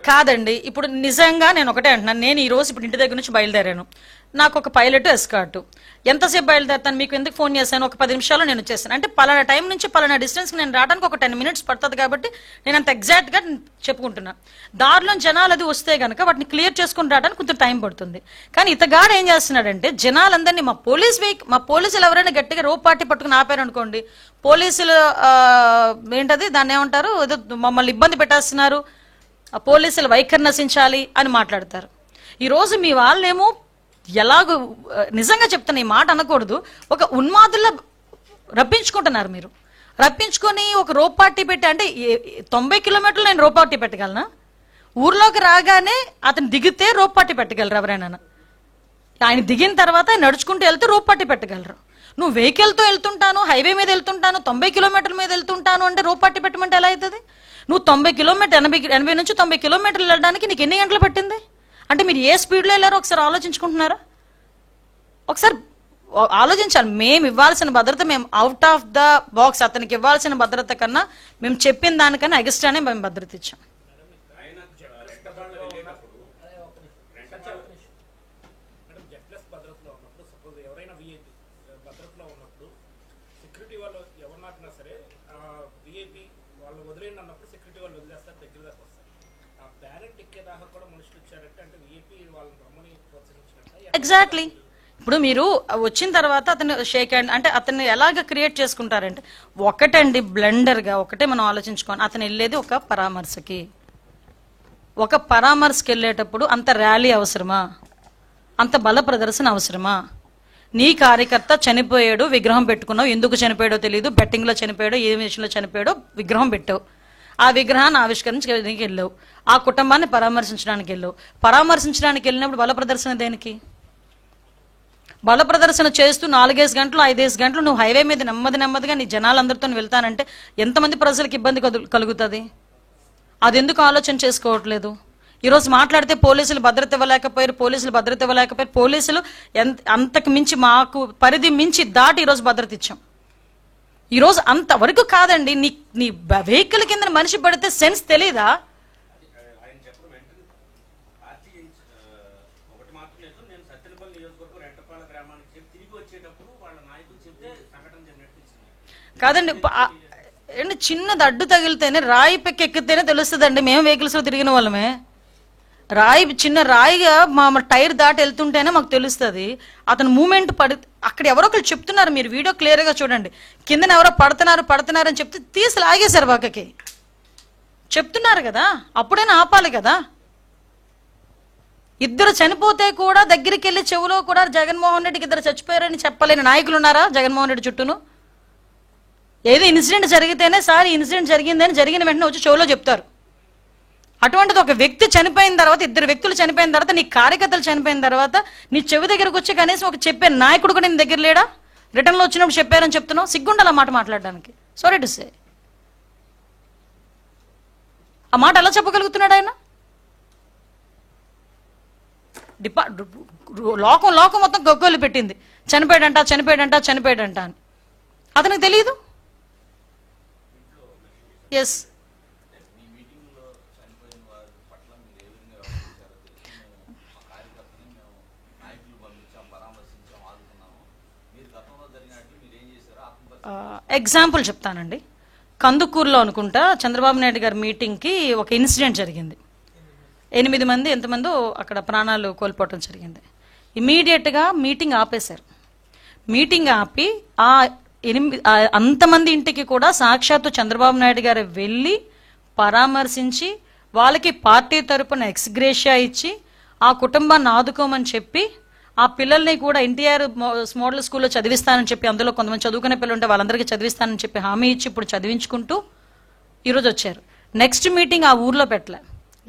కాదండి, ఇప్పుడు నిజంగా నేను ఒకటే అంటున్నాను. నేను ఈ రోజు ఇప్పుడు ఇంటి దగ్గర నుంచి బయలుదేరాను. నాకు ఒక పైలట్ ఎస్కార్ట్. ఎంతసేపు బయలుదేరుతాను, మీకు ఎందుకు ఫోన్ చేశాను, ఒక 10 నిమిషాల్లో నేను వచ్చేస్తాను అంటే పలానా టైం నుంచి పలానా డిస్టెన్స్కి నేను రావడానికి ఒక 10 మినిట్స్ పడుతుంది. కాబట్టి నేను అంత ఎగ్జాక్ట్గా చెప్పుకుంటున్నా. దారిలో జనాలు అది వస్తే కనుక వాటిని క్లియర్ చేసుకుని రావడానికి కొంచెం టైం పడుతుంది. కానీ ఇతగాడు ఏం చేస్తున్నాడంటే జనాలందరినీ మా పోలీసులు ఎవరైనా గట్టిగా రోప్ పార్టీ పట్టుకుని ఆపారు అనుకోండి, పోలీసులు ఏంటది దాన్ని ఏమంటారు, ఏదో మమ్మల్ని ఇబ్బంది పెట్టేస్తున్నారు, పోలీసులు వైఖరి నశించాలి అని మాట్లాడతారు. ఈరోజు మీ వాళ్ళేమో ఎలాగో నిజంగా చెప్తున్నా, ఈ మాట అనకూడదు, ఒక ఉన్మాదుల్లో రప్పించుకుంటున్నారు. మీరు రప్పించుకొని ఒక రోప్ పార్టీ పెట్టి అంటే 90 కిలోమీటర్లు నేను రోప్ పార్టీ పెట్టగలనా? ఊర్లోకి రాగానే అతను దిగితే రోప్ పార్టీ పెట్టగలరు ఎవరైనా? ఆయన దిగిన తర్వాత నడుచుకుంటూ వెళ్తే రోప్ పార్టీ పెట్టగలరు. నువ్వు వెహికల్తో వెళ్తుంటాను, హైవే మీద వెళ్తుంటాను, 90 కిలోమీటర్ల మీద వెళ్తుంటాను అంటే రోప్ పార్టీ పెట్టమంటే ఎలా అవుతుంది? నువ్వు 90 కిలోమీటర్ 80 నుంచి 90 కిలోమీటర్లు వెళ్ళడానికి నీకు ఎన్ని గంటలు పట్టింది? అంటే మీరు ఏ స్పీడ్లో వెళ్ళారో ఒకసారి ఆలోచించుకుంటున్నారా? ఒకసారి ఆలోచించాలి. మేము ఇవ్వాల్సిన భద్రత, మేము అవుట్ ఆఫ్ ద బాక్స్ అతనికి ఇవ్వాల్సిన భద్రత కన్నా మేము చెప్పిన దానికన్నా ఎగస్ట్రానే మేము భద్రత ఇచ్చాం. ఎగ్జాక్ట్లీ. ఇప్పుడు మీరు వచ్చిన తర్వాత అతను షేక్ హ్యాండ్ అంటే అతన్ని ఎలాగ క్రియేట్ చేసుకుంటారంటే ఒకటండి, బ్లెండర్గా ఒకటే మనం ఆలోచించుకోండి. అతను వెళ్ళేది ఒక పరామర్శకి వెళ్ళేటప్పుడు అంత ర్యాలీ అవసరమా? అంత బల ప్రదర్శన అవసరమా? నీ కార్యకర్త చనిపోయాడు, విగ్రహం పెట్టుకున్నావు, ఎందుకు చనిపోయాడో తెలియదు, బెట్టింగ్లో చనిపోయాడో ఏ విషయంలో చనిపోయాడో విగ్రహం పెట్టావు, ఆ విగ్రహాన్ని ఆవిష్కరించడానికి వెళ్ళావు, ఆ కుటుంబాన్ని పరామర్శించడానికి వెళ్ళినప్పుడు బల ప్రదర్శన దేనికి? బల ప్రదర్శన చేస్తూ 4-5 గంటలు 5-5 గంటలు నువ్వు హైవే మీద నెమ్మదిగా నీ జనాలందరితో వెళ్తానంటే ఎంతమంది ప్రజలకు ఇబ్బంది కలుగుతుంది? అది ఎందుకు ఆలోచన చేసుకోవట్లేదు? ఈరోజు మాట్లాడితే పోలీసులు భద్రత ఇవ్వలేకపోయారు, పోలీసులు అంతకు మించి మాకు పరిధి మించి దాటి ఈరోజు భద్రత ఇచ్చాం. ఈరోజు అంతవరకు కాదండి, నీ వెహికల్ కింద మనిషి పడితే సెన్స్ తెలీదా? కాదండి, చిన్నది అడ్డు తగిలితేనే రాయి ఎక్కితేనే తెలుస్తుందండి. మేము వెహికల్స్ లో తిరిగిన వాళ్ళమే. చిన్న రాయిగా మా టైర్ దాటి వెళ్తుంటేనే మాకు తెలుస్తుంది. అతను మూమెంట్ అక్కడ ఎవరో ఒకరు చెప్తున్నారు, మీరు వీడియో క్లియర్ గా చూడండి, కింద ఎవరో పడుతున్నారు అని చెప్తే తీసి లాగేశారు పక్కకి. చెప్తున్నారు కదా, అప్పుడైనా ఆపాలి కదా. ఇద్దరు చనిపోతే కూడా దగ్గరికి వెళ్ళి చెవులో కూడా జగన్మోహన్ రెడ్డికి ఇద్దరు చచ్చిపోయారని చెప్పలేని నాయకులు ఉన్నారా జగన్మోహన్ రెడ్డి చుట్టూను? ఏదో ఇన్సిడెంట్ జరిగితేనే సార్ ఇన్సిడెంట్ జరిగిందని జరిగిన వెంటనే వచ్చి షోలో చెప్తారు. అటువంటిది ఒక వ్యక్తి చనిపోయిన తర్వాత, ఇద్దరు వ్యక్తులు చనిపోయిన తర్వాత, నీ కార్యకర్తలు చనిపోయిన తర్వాత నీ చెవి దగ్గరకు వచ్చి కనీసం ఒక చెప్పే నాయకుడు కూడా నీ దగ్గర లేడా? రిటర్న్లో వచ్చినప్పుడు చెప్పారని చెప్తున్నావు, సిగ్గుండాలి ఆ మాట మాట్లాడడానికి. సారీ టు సే, ఆ మాట ఎలా చెప్పగలుగుతున్నాడు ఆయన? లోకం మొత్తం గొగ్గోలు పెట్టింది, చనిపోయాడంట అని. అతనికి తెలియదు. ఎస్, ఎగ్జాంపుల్ చెప్తానండి. కందుకూరులో అనుకుంటా చంద్రబాబు నాయుడు గారి మీటింగ్కి ఒక ఇన్సిడెంట్ జరిగింది. 8 మంది ఎంతమందో అక్కడ ప్రాణాలు కోల్పోవటం జరిగింది. ఇమీడియట్గా మీటింగ్ ఆపేశారు. మీటింగ్ ఆపి అంతమంది ఇంటికి కూడా సాక్షాత్తు చంద్రబాబు నాయుడు గారు వెళ్ళి పరామర్శించి వాళ్ళకి పార్టీ తరపున ఎక్స్గ్రేషియా ఇచ్చి ఆ కుటుంబాన్ని ఆదుకోమని చెప్పి ఆ పిల్లల్ని కూడా ఎన్టీఆర్ మోడల్ స్కూల్లో చదివిస్తానని చెప్పి, అందులో కొంతమంది చదువుకునే పిల్లలు ఉంటే వాళ్ళందరికీ చదివిస్తానని చెప్పి హామీ ఇచ్చి ఇప్పుడు చదివించుకుంటూ ఈరోజు వచ్చారు. నెక్స్ట్ మీటింగ్ ఆ ఊర్లో పెట్టలే,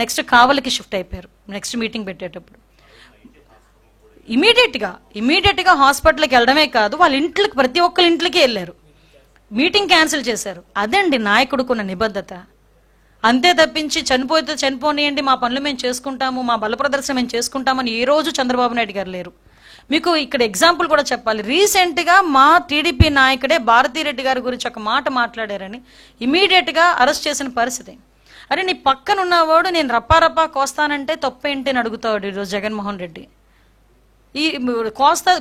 నెక్స్ట్ కావలికి షిఫ్ట్ అయిపోయారు. నెక్స్ట్ మీటింగ్ పెట్టేటప్పుడు ఇమీడియట్గా హాస్పిటల్కి వెళ్ళడమే కాదు, వాళ్ళ ఇంట్లోకి ప్రతి ఒక్కరి ఇంట్లోకి వెళ్ళారు, మీటింగ్ క్యాన్సిల్ చేశారు. అదండి నాయకుడుకున్న నిబద్ధత. అంతే తప్పించి చనిపోతే చనిపోనియండి, మా పనులు మేము చేసుకుంటాము, మా బల ప్రదర్శన మేము చేసుకుంటామని ఏ రోజు చంద్రబాబు నాయుడు గారు లేరు. మీకు ఇక్కడ ఎగ్జాంపుల్ కూడా చెప్పాలి. రీసెంట్గా మా టీడీపీ నాయకుడే భారతీరెడ్డి గారి గురించి ఒక మాట మాట్లాడారని ఇమీడియట్గా అరెస్ట్ చేసిన పరిస్థితి. అరే నీ పక్కన ఉన్నవాడు నేను రప్పా కోస్తానంటే తప్పేంటి అని అడుగుతాడు ఈరోజు జగన్మోహన్ రెడ్డి. ఈ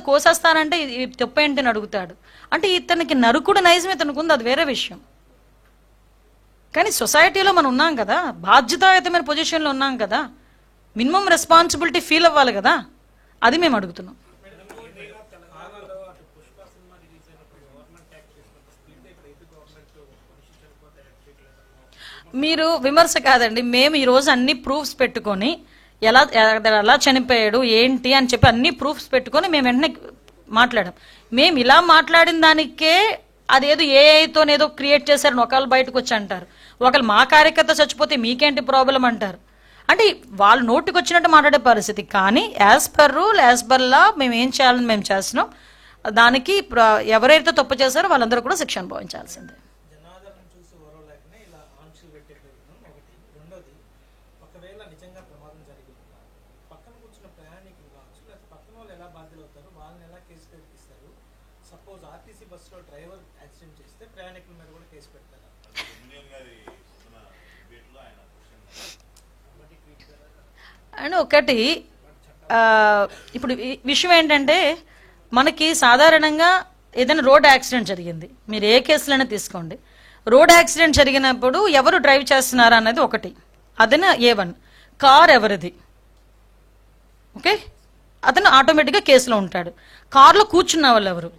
కోసేస్తానంటే తప్పేంటి అని అడుగుతాడు. అంటే ఇతనికి నరుకుడు నైజం ఇతనికి ఉంది, అది వేరే విషయం. కానీ సొసైటీలో మనం ఉన్నాం కదా, బాధ్యతాయుతమైన పొజిషన్లో ఉన్నాం కదా, మినిమం రెస్పాన్సిబిలిటీ ఫీల్ అవ్వాలి కదా, అది మేము అడుగుతున్నాం. మీరు విమర్శ కాదండి, మేము ఈరోజు అన్ని ప్రూఫ్స్ పెట్టుకొని ఎలా చనిపోయాడు ఏంటి అని చెప్పి అన్ని ప్రూఫ్స్ పెట్టుకొని మేము వెంటనే మాట్లాడాం. మేము ఇలా మాట్లాడిన దానికే అదేదో ఏఐతోనేదో క్రియేట్ చేశారని ఒకళ్ళు బయటకు వచ్చి అంటారు, ఒకళ్ళు మా కార్యకర్త చచ్చిపోతే మీకేంటి ప్రాబ్లం అంటారు. అంటే వాళ్ళు నోటికి వచ్చినట్టు మాట్లాడే పరిస్థితి. కానీ as per rule as per law మేము ఏం చేయాలని మేము చేస్తున్నాం. దానికి ఎవరైతే తప్పు చేశారో వాళ్ళందరూ కూడా శిక్ష అనుభవించాల్సిందే. అండ్ ఒకటి ఇప్పుడు విషయం ఏంటంటే, మనకి సాధారణంగా ఏదైనా రోడ్ యాక్సిడెంట్ జరిగింది, మీరు ఏ కేసులైనా తీసుకోండి, రోడ్ యాక్సిడెంట్ జరిగినప్పుడు ఎవరు డ్రైవ్ చేస్తున్నారు అన్నది ఒకటి, అదైనా A1. కార్ ఎవరిది, ఓకే, అతను ఆటోమేటిక్గా కేసులో ఉంటాడు. కార్లో కూర్చున్న వాళ్ళు ఎవరు,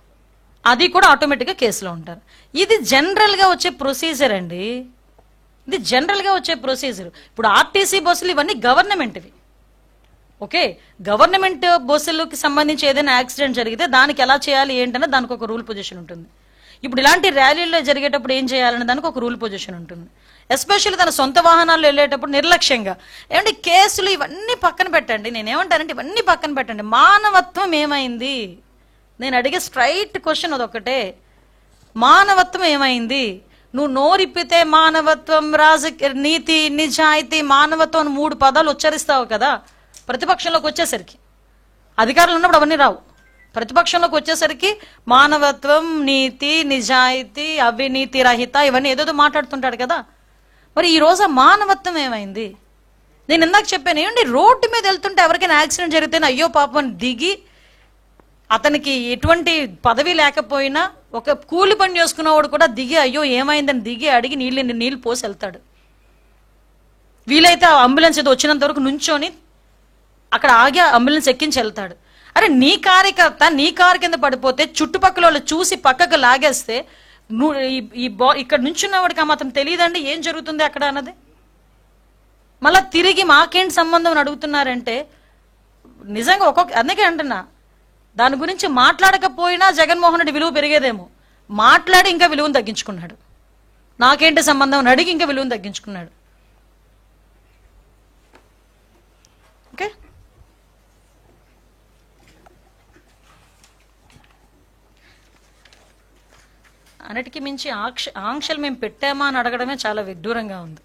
అది కూడా ఆటోమేటిక్గా కేసులో ఉంటారు. ఇది జనరల్గా వచ్చే ప్రొసీజర్ అండి, ఇది జనరల్గా వచ్చే ప్రొసీజర్. ఇప్పుడు ఆర్టీసీ బస్సులు ఇవన్నీ గవర్నమెంట్వి, ఓకే, గవర్నమెంట్ బస్సులకి సంబంధించి ఏదైనా యాక్సిడెంట్ జరిగితే దానికి ఎలా చేయాలి ఏంటనే దానికి ఒక రూల్ పొజిషన్ ఉంటుంది. ఇప్పుడు ఇలాంటి ర్యాలీల్లో జరిగేటప్పుడు ఏం చేయాలనే దానికి ఒక రూల్ పొజిషన్ ఉంటుంది. ఎస్పెషల్లీ తన సొంత వాహనాల్లో వెళ్ళేటప్పుడు నిర్లక్ష్యంగా ఏమంటే కేసులు ఇవన్నీ పక్కన పెట్టండి. నేనేమంటానంటే ఇవన్నీ పక్కన పెట్టండి, మానవత్వం ఏమైంది? నేను అడిగే స్ట్రైట్ క్వశ్చన్ అదొక్కటే, మానవత్వం ఏమైంది? నువ్వు నోరిప్పితే మానవత్వం, నీతి, నిజాయితీ, మానవత్వం అని 3 పదాలు ఉచ్చరిస్తావు కదా, ప్రతిపక్షంలోకి వచ్చేసరికి, అధికారులు ఉన్నప్పుడు అవన్నీ రావు. ప్రతిపక్షంలోకి వచ్చేసరికి మానవత్వం, నీతి, నిజాయితీ, అవినీతి రహిత ఇవన్నీ ఏదేదో మాట్లాడుతుంటాడు కదా. మరి ఈ రోజు మానవత్వం ఏమైంది? నేను ఇందాక చెప్పాను, ఏమండి రోడ్డు మీద వెళ్తుంటే ఎవరికైనా యాక్సిడెంట్ జరిగితేనే అయ్యో పాపం దిగి, అతనికి ఎటువంటి పదవి లేకపోయినా ఒక కూలి పని చేసుకున్నవాడు కూడా దిగి అయ్యో ఏమైందని దిగి అడిగి నీళ్ళు పోసి వెళ్తాడు. వీలైతే అంబులెన్స్ ఏదో వచ్చినంత వరకు నుంచొని అక్కడ ఆగి అంబులెన్స్ ఎక్కించి వెళ్తాడు. అరే నీ కార్యకర్త నీ కారు కింద పడిపోతే చుట్టుపక్కల వాళ్ళు చూసి పక్కకు లాగేస్తే ఇక్కడ నుంచున్నవాడికి ఆ మాత్రం తెలియదండి ఏం జరుగుతుంది అక్కడ అన్నది. మళ్ళా తిరిగి మాకేంటి సంబంధం అని అడుగుతున్నారంటే నిజంగా అందుకే అంటున్నా, దాని గురించి మాట్లాడకపోయినా జగన్మోహన్ రెడ్డి విలువ పెరిగేదేమో, మాట్లాడి ఇంకా విలువను తగ్గించుకున్నాడు. నాకేంటి సంబంధం అని అడిగి ఇంకా విలువను తగ్గించుకున్నాడు. ఓకే, అన్నిటికీ మించి ఆంక్షలు మేము పెట్టామా అని అడగడమే చాలా విడ్డూరంగా ఉంది.